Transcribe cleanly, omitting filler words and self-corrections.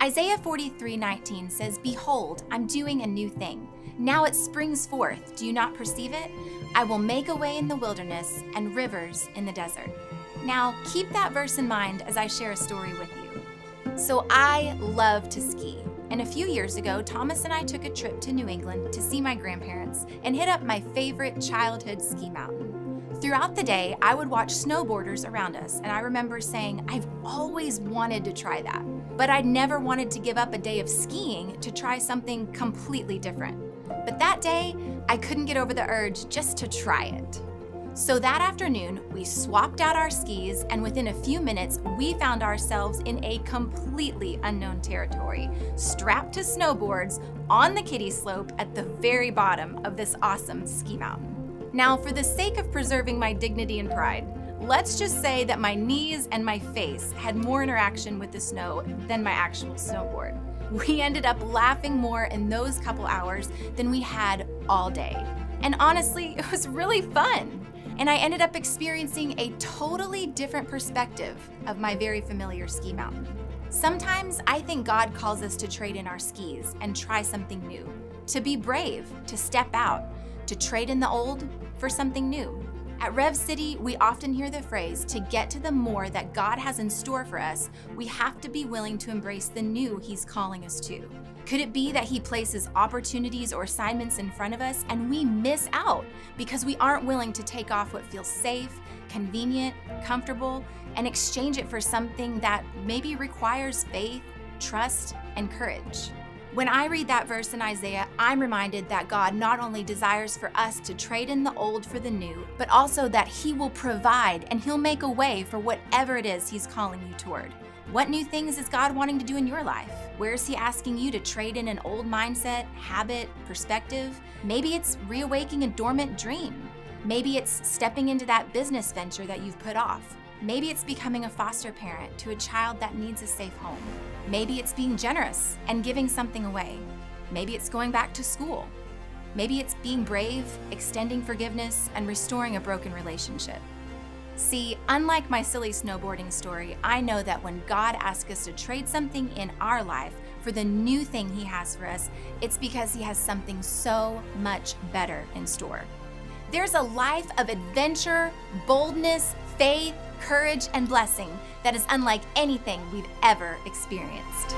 Isaiah 43:19 says, "Behold, I'm doing a new thing. Now it springs forth. Do you not perceive it? I will make a way in the wilderness and rivers in the desert." Now, keep that verse in mind as I share a story with you. So I love to ski. And a few years ago, Thomas and I took a trip to New England to see my grandparents and hit up my favorite childhood ski mountain. Throughout the day, I would watch snowboarders around us, and I remember saying, I've always wanted to try that, but I'd never wanted to give up a day of skiing to try something completely different. But that day, I couldn't get over the urge just to try it. So that afternoon, we swapped out our skis, and within a few minutes, we found ourselves in a completely unknown territory, strapped to snowboards on the kiddie slope at the very bottom of this awesome ski mountain. Now, for the sake of preserving my dignity and pride, let's just say that my knees and my face had more interaction with the snow than my actual snowboard. We ended up laughing more in those couple hours than we had all day. And honestly, it was really fun. And I ended up experiencing a totally different perspective of my very familiar ski mountain. Sometimes I think God calls us to trade in our skis and try something new, to be brave, to step out, to trade in the old for something new. At Rev City, we often hear the phrase, to get to the more that God has in store for us, we have to be willing to embrace the new He's calling us to. Could it be that He places opportunities or assignments in front of us and we miss out because we aren't willing to take off what feels safe, convenient, comfortable, and exchange it for something that maybe requires faith, trust, and courage? When I read that verse in Isaiah, I'm reminded that God not only desires for us to trade in the old for the new, but also that He will provide and He'll make a way for whatever it is He's calling you toward. What new things is God wanting to do in your life? Where is He asking you to trade in an old mindset, habit, perspective? Maybe it's reawakening a dormant dream. Maybe it's stepping into that business venture that you've put off. Maybe it's becoming a foster parent to a child that needs a safe home. Maybe it's being generous and giving something away. Maybe it's going back to school. Maybe it's being brave, extending forgiveness, and restoring a broken relationship. See, unlike my silly snowboarding story, I know that when God asks us to trade something in our life for the new thing He has for us, it's because He has something so much better in store. There's a life of adventure, boldness, faith, courage, and blessing that is unlike anything we've ever experienced.